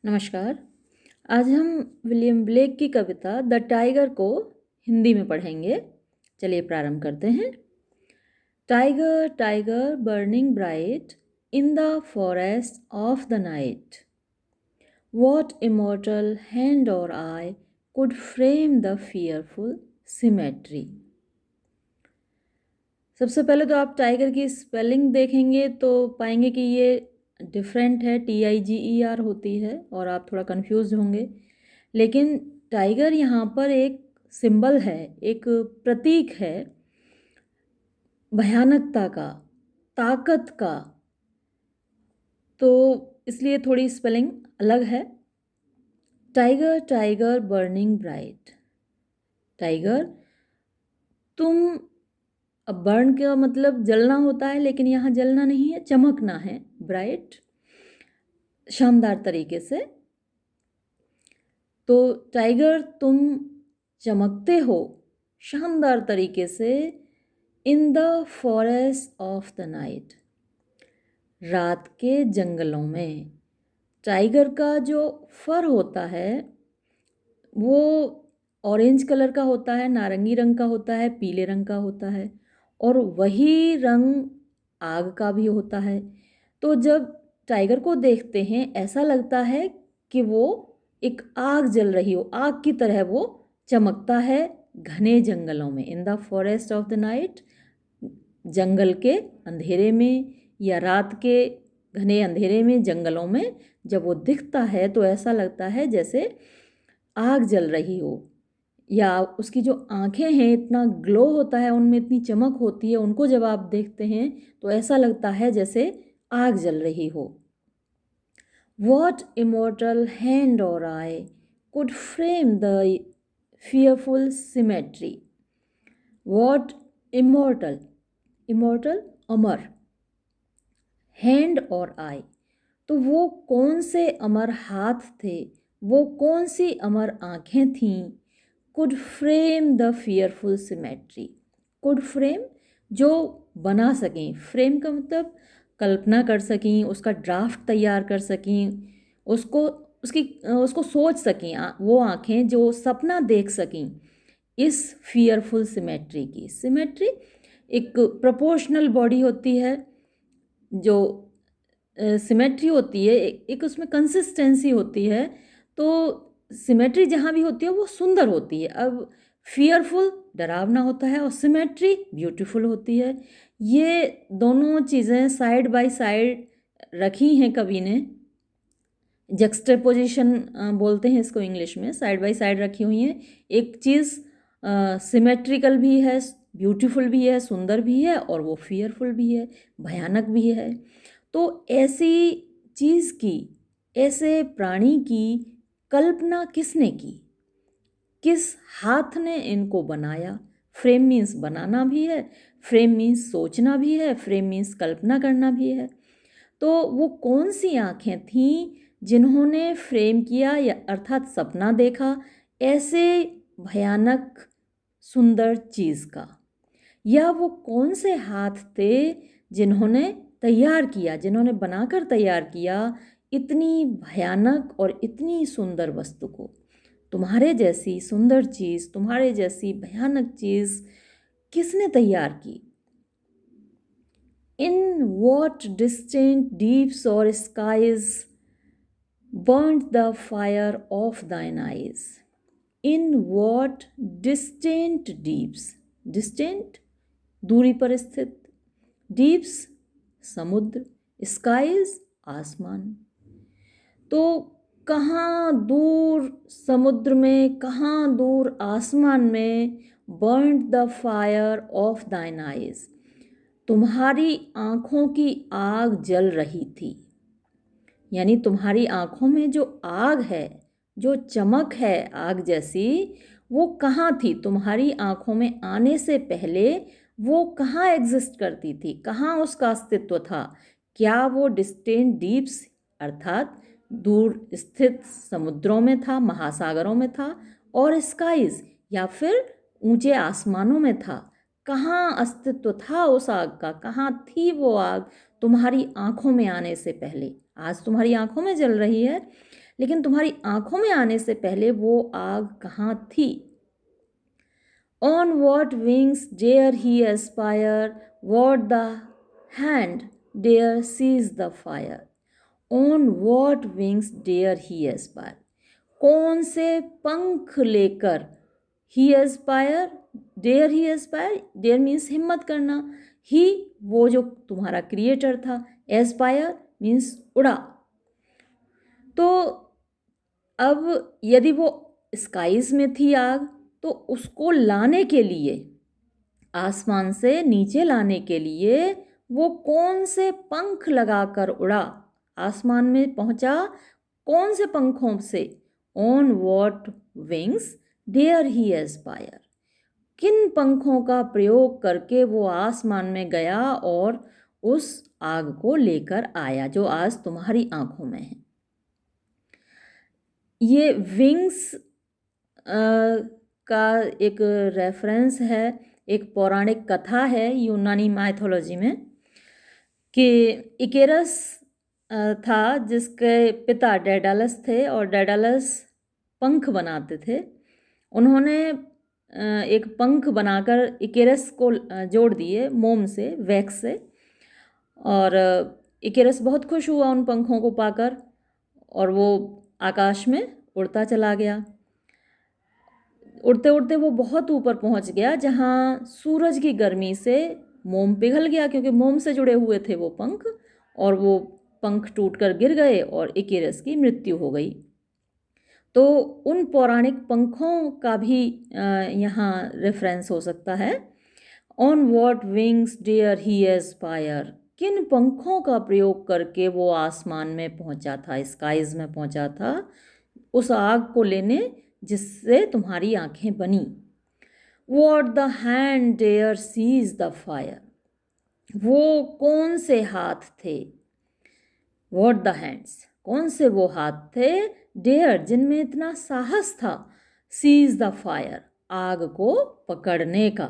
नमस्कार। आज हम विलियम ब्लेक की कविता द टाइगर को हिंदी में पढ़ेंगे। चलिए प्रारंभ करते हैं। Tiger tiger burning bright in the forest of the night, what immortal hand or eye could frame the fearful symmetry. सबसे पहले तो आप टाइगर की स्पेलिंग देखेंगे तो पाएंगे कि ये डिफरेंट है, TIGER होती है और आप थोड़ा कंफ्यूज होंगे। लेकिन टाइगर यहाँ पर एक सिंबल है, एक प्रतीक है भयानकता का, ताकत का। तो इसलिए थोड़ी स्पेलिंग अलग है। Tiger tiger burning bright. Tiger, तुम, अब बर्न का मतलब जलना होता है, लेकिन यहाँ जलना नहीं है, चमकना है। ब्राइट, शानदार तरीके से। तो टाइगर, तुम चमकते हो शानदार तरीके से इन the forest of the night, रात के जंगलों में। टाइगर का जो फर होता है वो ऑरेंज कलर का होता है, नारंगी रंग का होता है, पीले रंग का होता है, और वही रंग आग का भी होता है। तो जब टाइगर को देखते हैं ऐसा लगता है कि वो एक आग जल रही हो, आग की तरह वो चमकता है घने जंगलों में। In the forest of the night, जंगल के अंधेरे में या रात के घने अंधेरे में, जंगलों में जब वो दिखता है तो ऐसा लगता है जैसे आग जल रही हो, या उसकी जो आंखें हैं इतना ग्लो होता है, उनमें इतनी चमक होती है, उनको जब आप देखते हैं तो ऐसा लगता है जैसे आग जल रही हो। What immortal hand or eye could frame the fearful symmetry? What immortal, immortal Amar, hand or आई, तो वो कौन से अमर हाथ थे, वो कौन सी अमर आंखें थीं। Could frame the fearful symmetry. Could frame, जो बना सकें, फ्रेम का मतलब कल्पना कर सकें, उसका ड्राफ्ट तैयार कर सकें, उसको सोच सकें, वो आंखें जो सपना देख सकें इस फियरफुल सिमेट्री की। सिमेट्री एक प्रोपोर्शनल बॉडी होती है, जो सिमेट्री होती है, एक उसमें कंसिस्टेंसी होती है। तो सिमेट्री जहाँ भी होती है वो सुंदर होती है। अब फियरफुल डरावना होता है और सिमेट्री ब्यूटीफुल होती है। ये दोनों चीज़ें साइड बाय साइड रखी हैं कवि ने। जक्सटेपोजिशन बोलते हैं इसको इंग्लिश में, साइड बाय साइड रखी हुई हैं। एक चीज़ सिमेट्रिकल भी है, ब्यूटीफुल भी है, सुंदर भी है, और वो फियरफुल भी है, भयानक भी है। तो ऐसी चीज़ की, ऐसे प्राणी की कल्पना किसने की, किस हाथ ने इनको बनाया। फ्रेम मीन्स बनाना भी है, फ्रेम मीन्स सोचना भी है, फ्रेम मीन्स कल्पना करना भी है। तो वो कौन सी आंखें थीं जिन्होंने फ्रेम किया, या अर्थात सपना देखा ऐसे भयानक सुंदर चीज़ का। या वो कौन से हाथ थे जिन्होंने तैयार किया, जिन्होंने बनाकर तैयार किया इतनी भयानक और इतनी सुंदर वस्तु को। तुम्हारे जैसी सुंदर चीज़, तुम्हारे जैसी भयानक चीज़ किसने तैयार की। In what distant deeps or skies burnt the fire of thine eyes? In what distant deeps, distant दूरी पर स्थित, deeps समुद्र, skies आसमान। तो कहाँ दूर समुद्र में, कहाँ दूर आसमान में, burnt the fire of thine eyes, तुम्हारी आँखों की आग जल रही थी। यानी तुम्हारी आँखों में जो आग है, जो चमक है आग जैसी, वो कहाँ थी। तुम्हारी आँखों में आने से पहले वो कहाँ एग्जिस्ट करती थी, कहाँ उसका अस्तित्व था। क्या वो डिस्टेंट डीप्स अर्थात दूर स्थित समुद्रों में था, महासागरों में था, और स्काइज या फिर ऊंचे आसमानों में था। कहाँ अस्तित्व था उस आग का, कहाँ थी वो आग तुम्हारी आँखों में आने से पहले। आज तुम्हारी आँखों में जल रही है, लेकिन तुम्हारी आंखों में आने से पहले वो आग कहाँ थी? On what wings dare he aspire? What the hand dare seize the fire? On what wings dare he aspire? कौन से पंख लेकर he aspire, dare he aspire, dare means हिम्मत करना, he वो जो तुम्हारा क्रिएटर था, aspire means उड़ा। तो अब यदि वो स्काइज में थी आग, तो उसको लाने के लिए, आसमान से नीचे लाने के लिए वो कौन से पंख लगाकर उड़ा, आसमान में पहुंचा कौन से पंखों से? On what wings dare he aspire, किन पंखों का प्रयोग करके वो आसमान में गया और उस आग को लेकर आया जो आज तुम्हारी आंखों में है। ये विंग्स का एक रेफरेंस है, एक पौराणिक कथा है यूनानी माइथोलॉजी में, कि इकेरस था जिसके पिता डेडालस थे और डेडालस पंख बनाते थे। उन्होंने एक पंख बनाकर इकेरस को जोड़ दिए मोम से, वैक्स से, और इकेरस बहुत खुश हुआ उन पंखों को पाकर और वो आकाश में उड़ता चला गया। उड़ते उड़ते वो बहुत ऊपर पहुंच गया जहां सूरज की गर्मी से मोम पिघल गया, क्योंकि मोम से जुड़े हुए थे वो पंख, और वो पंख टूटकर गिर गए और इकेरस की मृत्यु हो गई। तो उन पौराणिक पंखों का भी यहाँ रेफरेंस हो सकता है। On what wings dare he aspire, किन पंखों का प्रयोग करके वो आसमान में पहुंचा था, स्काइज में पहुंचा था उस आग को लेने जिससे तुम्हारी आंखें बनी। What the hand dare seize the fire, वो कौन से हाथ थे? वॉट द हैंड्स, कौन से वो हाथ थे? डेयर, जिनमें इतना साहस था, सीज द फायर, आग को पकड़ने का।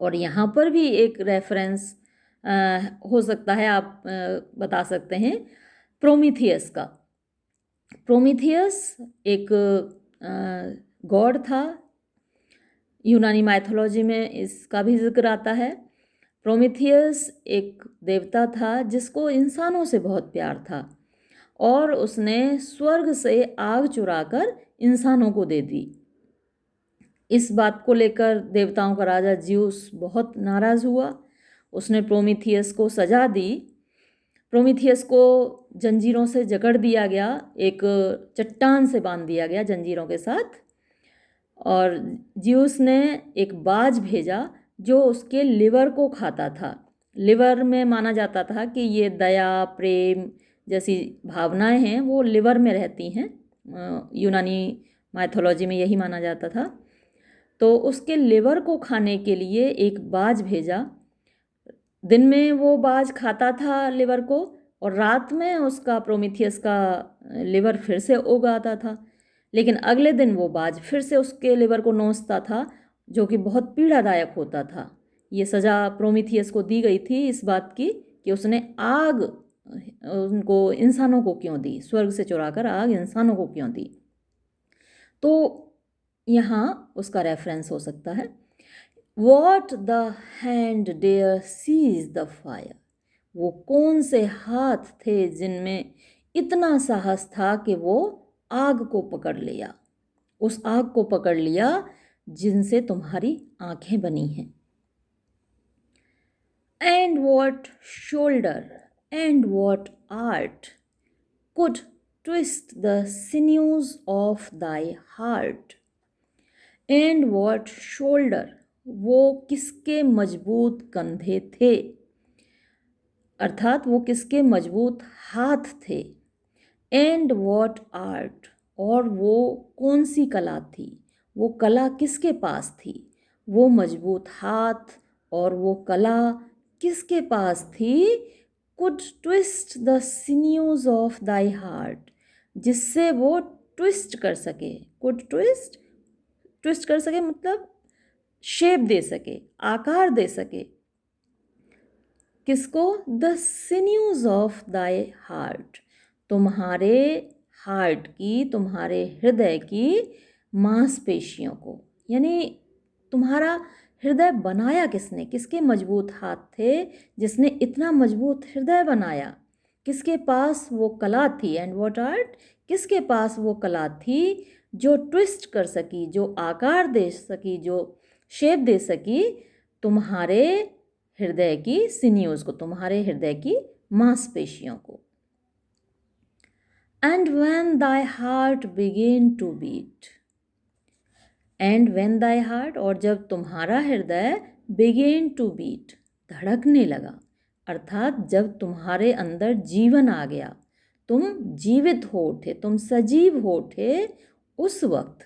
और यहाँ पर भी एक रेफरेंस हो सकता है, आप बता सकते हैं प्रोमीथियस का। प्रोमीथियस एक गॉड था, यूनानी माइथोलॉजी में इसका भी जिक्र आता है। प्रोमीथियस एक देवता था जिसको इंसानों से बहुत प्यार था और उसने स्वर्ग से आग चुराकर इंसानों को दे दी। इस बात को लेकर देवताओं का राजा ज्यूस बहुत नाराज़ हुआ। उसने प्रोमीथियस को सजा दी। प्रोमीथियस को जंजीरों से जकड़ दिया गया, एक चट्टान से बांध दिया गया जंजीरों के साथ, और ज्यूस ने एक बाज भेजा जो उसके लिवर को खाता था। लिवर में माना जाता था कि ये दया, प्रेम जैसी भावनाएं हैं वो लिवर में रहती हैं, यूनानी माइथोलॉजी में यही माना जाता था। तो उसके लिवर को खाने के लिए एक बाज भेजा। दिन में वो बाज खाता था लिवर को, और रात में उसका, प्रोमीथियस का लिवर फिर से उग आता था। लेकिन अगले दिन वो बाज फिर से उसके लिवर को नोचता था, जो कि बहुत पीड़ादायक होता था। ये सज़ा प्रोमीथियस को दी गई थी इस बात की कि उसने आग उनको, इंसानों को क्यों दी, स्वर्ग से चुराकर आग इंसानों को क्यों दी। तो यहाँ उसका रेफरेंस हो सकता है। What the hand dare seize the fire, वो कौन से हाथ थे जिनमें इतना साहस था कि वो आग को पकड़ लिया, उस आग को पकड़ लिया जिनसे तुम्हारी आंखें बनी हैं। And what shoulder and what art could twist the sinews of thy heart. And what shoulder, वो किसके मजबूत कंधे थे, अर्थात वो किसके मजबूत हाथ थे। एंड वॉट आर्ट, और वो कौन सी कला थी, वो कला किसके पास थी, वो मजबूत हाथ और वो कला किसके पास थी। Could twist the sinews of thy heart, जिससे वो ट्विस्ट कर सके। कुड ट्विस्ट, ट्विस्ट कर सके मतलब शेप दे सके, आकार दे सके। किसको? The sinews of thy heart, तुम्हारे हार्ट की, तुम्हारे हृदय की मांसपेशियों को। यानी तुम्हारा हृदय बनाया किसने, किसके मजबूत हाथ थे जिसने इतना मजबूत हृदय बनाया, किसके पास वो कला थी, एंड व्हाट आर्ट, किसके पास वो कला थी जो ट्विस्ट कर सकी, जो आकार दे सकी, जो शेप दे सकी तुम्हारे हृदय की सिन्यूज को, तुम्हारे हृदय की मांसपेशियों को। And when thy heart began to beat, and when thy heart, और जब तुम्हारा हृदय began to beat, धड़कने लगा, अर्थात जब तुम्हारे अंदर जीवन आ गया, तुम जीवित हो उठे, तुम सजीव हो उठे, उस वक्त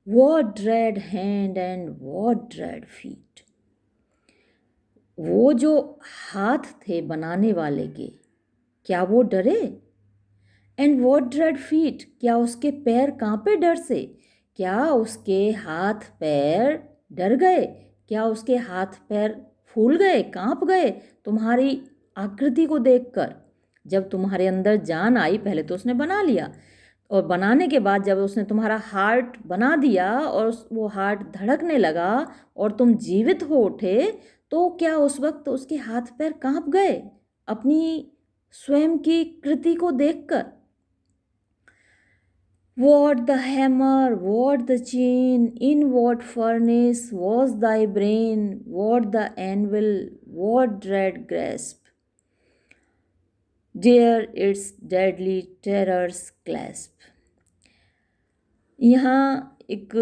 what dread hand and what dread feet, वो जो हाथ थे बनाने वाले के, क्या वो डरे? एंड वॉट ड्रेड फीट, क्या उसके पैर कांपे डर से? क्या उसके हाथ पैर डर गए? क्या उसके हाथ पैर फूल गए, कांप गए तुम्हारी आकृति को देखकर? जब तुम्हारे अंदर जान आई, पहले तो उसने बना लिया, और बनाने के बाद जब उसने तुम्हारा हार्ट बना दिया और वो हार्ट धड़कने लगा और तुम जीवित हो उठे, तो क्या उस वक्त उसके हाथ पैर कांप गए अपनी स्वयं की कृति को देखकर? What the hammer, what the chain, in what furnace was thy brain, what the anvil, what dread grasp, dare its deadly terrors clasp. यहाँ एक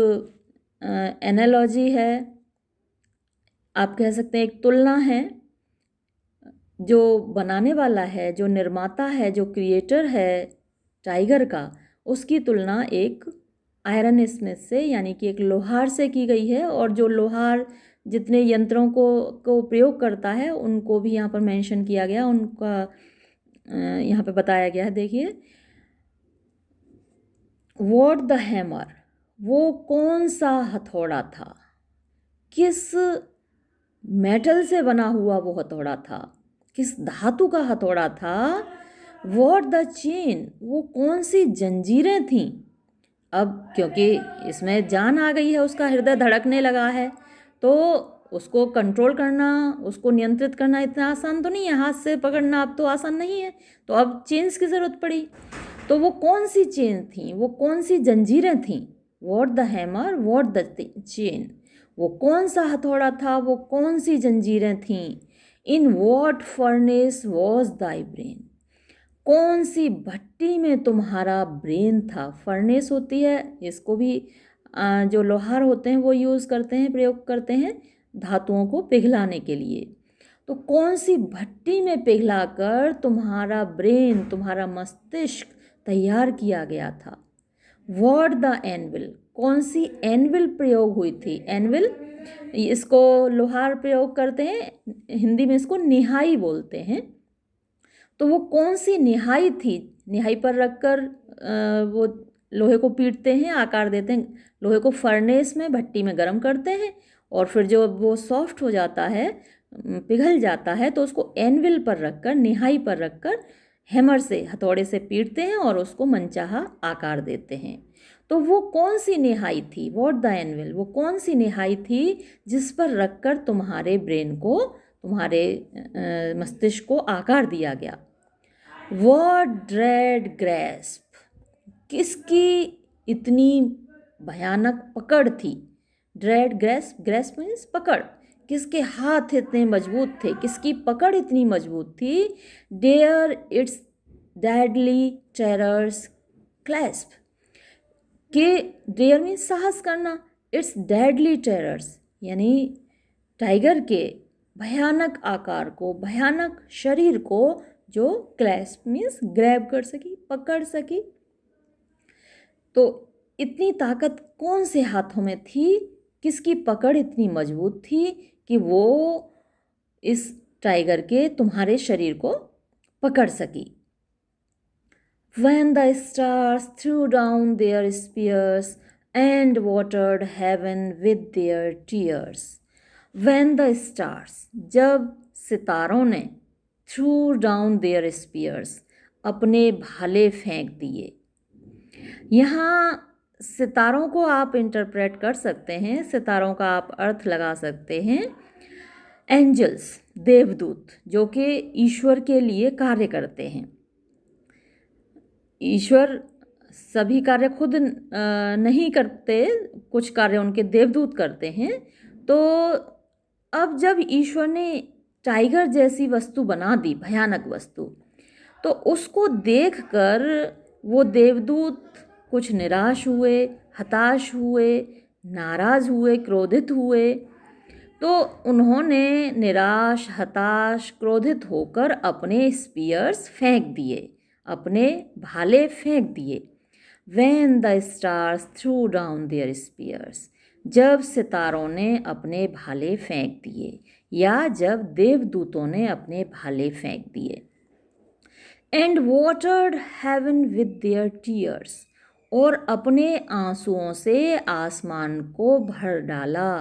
एनालॉजी है, आप कह सकते हैं एक तुलना है। जो बनाने वाला है, जो निर्माता है, जो क्रिएटर है टाइगर का, उसकी तुलना एक आयरन स्मिथ से, यानी कि एक लोहार से की गई है। और जो लोहार जितने यंत्रों को प्रयोग करता है उनको भी यहाँ पर मेंशन किया गया, उनका यहाँ पे बताया गया है। देखिए, व्हाट द हैमर, वो कौन सा हथौड़ा था, किस मेटल से बना हुआ वो हथौड़ा था, किस धातु का हथौड़ा था। व्हाट द चेन, वो कौन सी जंजीरें थीं। अब क्योंकि इसमें जान आ गई है, उसका हृदय धड़कने लगा है, तो उसको कंट्रोल करना, उसको नियंत्रित करना इतना आसान तो नहीं है, हाथ से पकड़ना अब तो आसान नहीं है, तो अब चेन्स की ज़रूरत पड़ी। तो वो कौन सी चेन थी, वो कौन सी जंजीरें थीं। What the hammer, what the chain, वो कौन सा हथौड़ा था, वो कौन सी जंजीरें थीं। In what furnace was thy brain, कौन सी भट्टी में तुम्हारा ब्रेन था। फर्नेस होती है, इसको भी जो लोहार होते हैं वो यूज़ करते हैं, प्रयोग करते हैं धातुओं को पिघलाने के लिए। तो कौन सी भट्टी में पिघलाकर तुम्हारा ब्रेन, तुम्हारा मस्तिष्क तैयार किया गया था। व्हाट द एनविल, कौन सी एनविल प्रयोग हुई थी। एनविल, इसको लोहार प्रयोग करते हैं, हिंदी में इसको निहाई बोलते हैं। तो वो कौन सी निहाई थी, निहाई पर रखकर वो लोहे को पीटते हैं, आकार देते हैं, लोहे को फर्नेस में, भट्टी में गर्म करते हैं, और फिर जो वो सॉफ्ट हो जाता है, पिघल जाता है, तो उसको एनविल पर रखकर, निहाई पर रखकर हैमर से, हथौड़े से पीटते हैं और उसको मनचाहा आकार देते हैं। तो वो कौन सी निहाई थी, व्हाट द एनविल, वो कौन सी निहाई थी जिस पर रखकर तुम्हारे ब्रेन को, तुम्हारे मस्तिष्क को आकार दिया गया। व्हाट ड्रेड ग्रैस्प, किसकी इतनी भयानक पकड़ थी। ड्रेड ग्रैस्प, ग्रैस्प मीन्स पकड़, किसके हाथ इतने मजबूत थे, किसकी पकड़ इतनी मजबूत थी। Dare its deadly terrors clasp, के डेयर मीन्स साहस करना, इट्स डेडली टेरर्स यानी टाइगर के भयानक आकार को, भयानक शरीर को जो क्लैस्प मीन्स ग्रैब कर सकी, पकड़ सकी। तो इतनी ताकत कौन से हाथों में थी, किसकी पकड़ इतनी मजबूत थी कि वो इस टाइगर के, तुम्हारे शरीर को पकड़ सकी। When the stars threw down their spears and watered heaven with their tears. When the stars, जब सितारों ने threw down their spears, अपने भाले फेंक दिए, यहाँ सितारों को आप इंटरप्रेट कर सकते हैं, सितारों का आप अर्थ लगा सकते हैं एंजल्स, देवदूत, जो कि ईश्वर के लिए कार्य करते हैं। ईश्वर सभी कार्य खुद नहीं करते, कुछ कार्य उनके देवदूत करते हैं। तो अब जब ईश्वर ने टाइगर जैसी वस्तु बना दी, भयानक वस्तु, तो उसको देखकर वो देवदूत कुछ निराश हुए, हताश हुए, नाराज हुए, क्रोधित हुए। तो उन्होंने निराश, हताश, क्रोधित होकर अपने स्पीयर्स फेंक दिए, अपने भाले फेंक दिए। When the stars threw down their spears, जब सितारों ने अपने भाले फेंक दिए, या जब देवदूतों ने अपने भाले फेंक दिए। And watered heaven with their tears, और अपने आंसुओं से आसमान को भर डाला।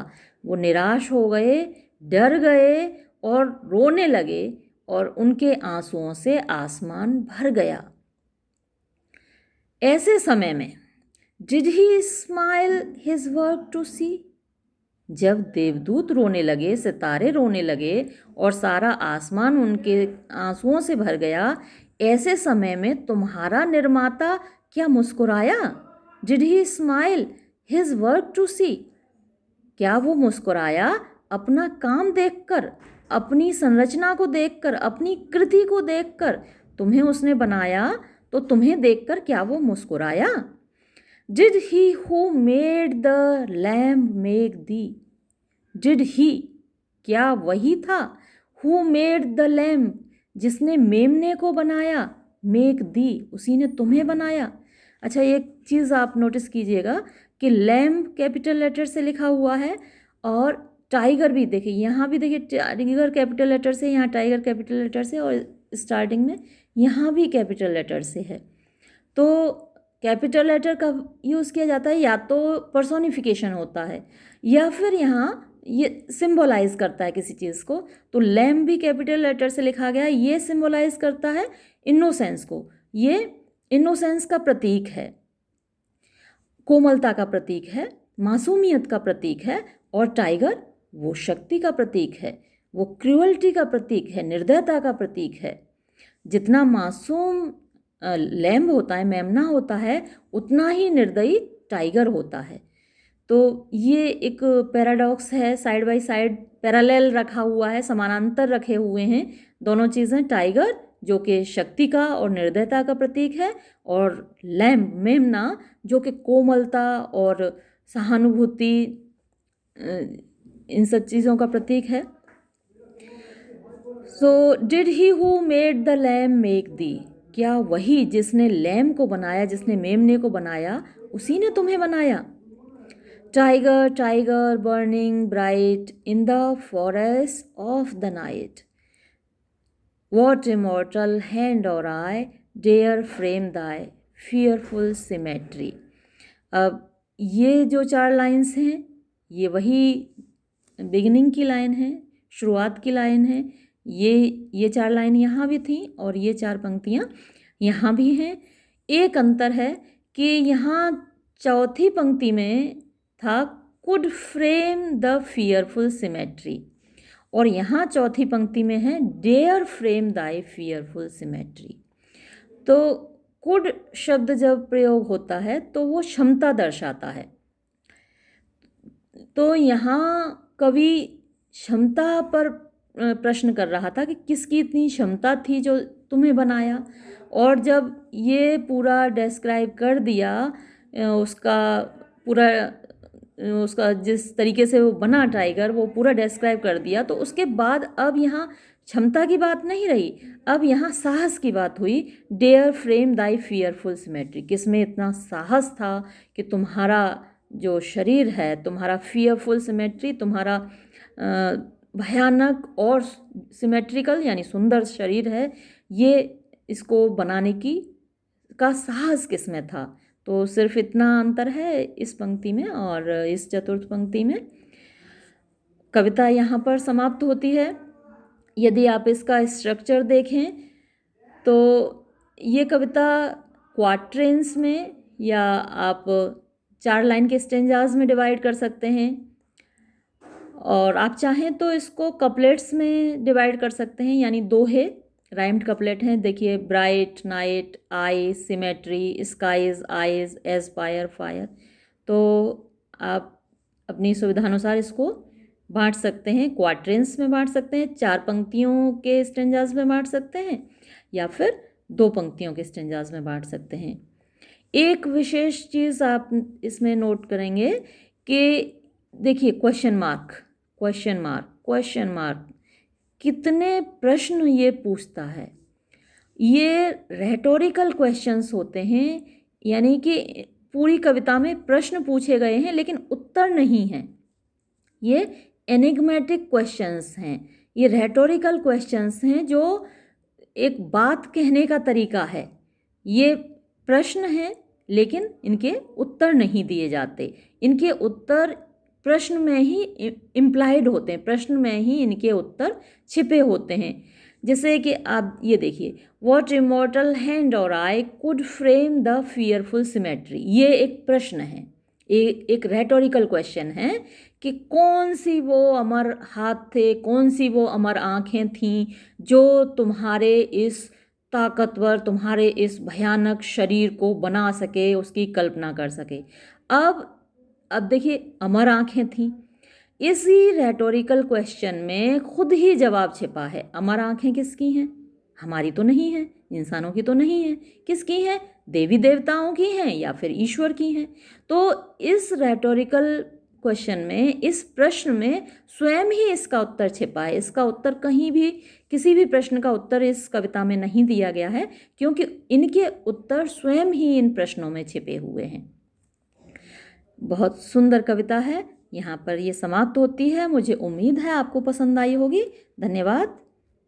वो निराश हो गए, डर गए और रोने लगे, और उनके आंसुओं से आसमान भर गया। ऐसे समय में did he smile his work to see, जब देवदूत रोने लगे, सितारे रोने लगे और सारा आसमान उनके आंसुओं से भर गया, ऐसे समय में तुम्हारा निर्माता क्या मुस्कुराया? Did he smile his work to see, क्या वो मुस्कुराया अपना काम देखकर, अपनी संरचना को देखकर, अपनी कृति को देखकर? तुम्हें उसने बनाया तो तुम्हें देखकर क्या वो मुस्कुराया? Did he who made the lamb make the, did he, क्या वही था, हु मेड द लैम्ब, जिसने मेमने को बनाया, मेक दी, उसी ने तुम्हें बनाया। अच्छा, एक चीज़ आप नोटिस कीजिएगा कि लैम्ब कैपिटल लेटर से लिखा हुआ है, और टाइगर भी देखिए, यहाँ भी देखिए टाइगर कैपिटल लेटर से, यहाँ टाइगर कैपिटल लेटर से, और स्टार्टिंग में यहाँ भी कैपिटल लेटर से है। तो कैपिटल लेटर का यूज़ किया जाता है, या तो पर्सोनिफिकेशन होता है, या फिर यहाँ ये सिंबलाइज करता है किसी चीज़ को। तो लैम्ब भी कैपिटल लेटर से लिखा गया, ये सिंबलाइज करता है इनोसेंस को, ये इनोसेंस का प्रतीक है, कोमलता का प्रतीक है, मासूमियत का प्रतीक है। और टाइगर वो शक्ति का प्रतीक है, वो क्रूअल्टी का प्रतीक है, निर्दयता का प्रतीक है। जितना मासूम लैम्ब होता है, मेमना होता है, उतना ही निर्दयी टाइगर होता है। तो ये एक पैराडॉक्स है, साइड बाय साइड पैरेलल रखा हुआ है, समानांतर रखे हुए हैं दोनों चीज़ें। टाइगर जो कि शक्ति का और निर्दयता का प्रतीक है, और लैम्ब, मेमना, जो कि कोमलता और सहानुभूति, इन सब चीज़ों का प्रतीक है। So did he who made the lamb make the, क्या वही जिसने लैम्ब को बनाया, जिसने मेमने को बनाया, उसी ने तुम्हें बनाया। Tiger, tiger burning bright in the forest of the night, what immortal hand or eye dare frame thy fearful symmetry। अब ये जो 4 लाइन्स हैं, ये वही बिगिनिंग की लाइन है, शुरुआत की लाइन है। ये 4 लाइन यहाँ भी थी, और ये 4 पंक्तियाँ यहाँ भी हैं। एक अंतर है कि यहाँ चौथी पंक्ति में था could frame the fearful symmetry, और यहाँ चौथी पंक्ति में है डेयर फ्रेम दाई फियरफुल सिमेट्री। तो कुड शब्द जब प्रयोग होता है तो वो क्षमता दर्शाता है। तो यहाँ कवि क्षमता पर प्रश्न कर रहा था कि किसकी इतनी क्षमता थी जो तुम्हें बनाया। और जब ये पूरा डिस्क्राइब कर दिया, उसका पूरा, उसका जिस तरीके से वो बना टाइगर, वो पूरा डिस्क्राइब कर दिया, तो उसके बाद अब यहाँ क्षमता की बात नहीं रही, अब यहाँ साहस की बात हुई। डेयर फ्रेम दाई फियरफुल सिमेट्री, किसमें इतना साहस था कि तुम्हारा जो शरीर है, तुम्हारा फियरफुल सिमेट्री, तुम्हारा भयानक और सिमेट्रिकल यानी सुंदर शरीर है, ये इसको बनाने का साहस किसमें था। तो सिर्फ इतना अंतर है इस पंक्ति में और इस चतुर्थ पंक्ति में। कविता यहाँ पर समाप्त होती है। यदि आप इसका स्ट्रक्चर देखें तो ये कविता क्वाट्रेंस में या आप 4 लाइन के स्टेंजाज में डिवाइड कर सकते हैं, और आप चाहें तो इसको कपलेट्स में डिवाइड कर सकते हैं, यानी दोहे राइम्ड कपलेट हैं। देखिए, bright night, eye, symmetry, skies, eyes, aspire, fire. तो आप अपनी सुविधानुसार इसको बांट सकते हैं, क्वाड्रेंट्स में बांट सकते हैं, 4 पंक्तियों के स्टेंजाज में बांट सकते हैं, या फिर 2 पंक्तियों के स्टेंजाज में बांट सकते हैं। एक विशेष चीज़ आप इसमें नोट करेंगे कि देखिए, question mark, question mark, question mark कितने प्रश्न ये पूछता है। ये रेटोरिकल क्वेश्चंस होते हैं, यानी कि पूरी कविता में प्रश्न पूछे गए हैं लेकिन उत्तर नहीं हैं। ये एनिग्मेटिक क्वेश्चंस हैं, ये रेटोरिकल क्वेश्चंस हैं जो एक बात कहने का तरीका है। ये प्रश्न हैं लेकिन इनके उत्तर नहीं दिए जाते, इनके उत्तर प्रश्न में ही इम्प्लाइड होते हैं, प्रश्न में ही इनके उत्तर छिपे होते हैं। जैसे कि आप ये देखिए, what immortal hand or eye could frame the fearful symmetry. ये एक प्रश्न है, एक रेटोरिकल क्वेश्चन है कि कौन सी वो अमर हाथ थे, कौन सी वो अमर आँखें थीं जो तुम्हारे इस ताकतवर, तुम्हारे इस भयानक शरीर को बना सके, उसकी कल्पना कर सके। अब देखिए, अमर आँखें थीं, इसी रेटोरिकल क्वेश्चन में खुद ही जवाब छिपा है। अमर आँखें किसकी हैं? हमारी तो नहीं हैं, इंसानों की तो नहीं है। किसकी हैं? देवी देवताओं की हैं या फिर ईश्वर की हैं। तो इस रेटोरिकल क्वेश्चन में, इस प्रश्न में स्वयं ही इसका उत्तर छिपा है। इसका उत्तर कहीं भी, किसी भी प्रश्न का उत्तर इस कविता में नहीं दिया गया है, क्योंकि इनके उत्तर स्वयं ही इन प्रश्नों में छिपे हुए हैं। बहुत सुंदर कविता है। यहाँ पर ये समाप्त होती है। मुझे उम्मीद है आपको पसंद आई होगी। धन्यवाद।